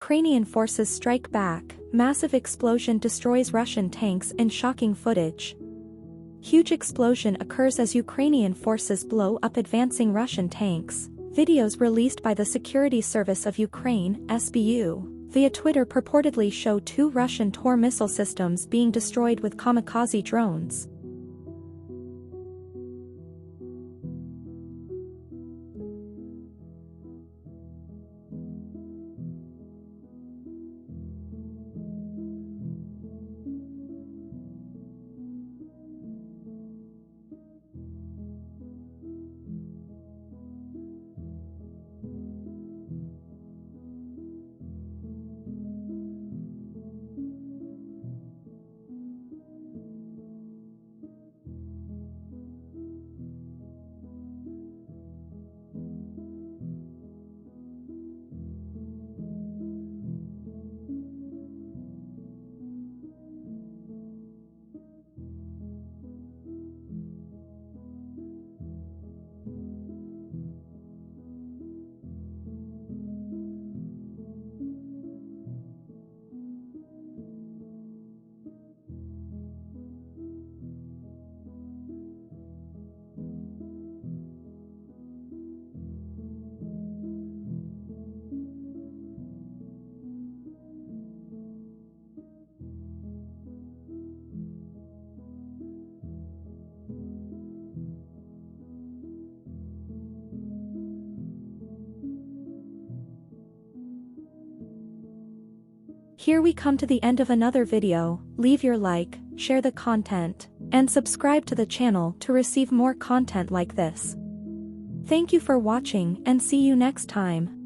Ukrainian forces strike back, massive explosion destroys Russian tanks in shocking footage. Huge explosion occurs as Ukrainian forces blow up advancing Russian tanks. Videos released by the Security Service of Ukraine, SBU, via Twitter purportedly show 2 Russian Tor missile systems being destroyed with Kamikaze drones. Here we come to the end of another video. Leave your like, share the content, and subscribe to the channel to receive more content like this. Thank you for watching and see you next time.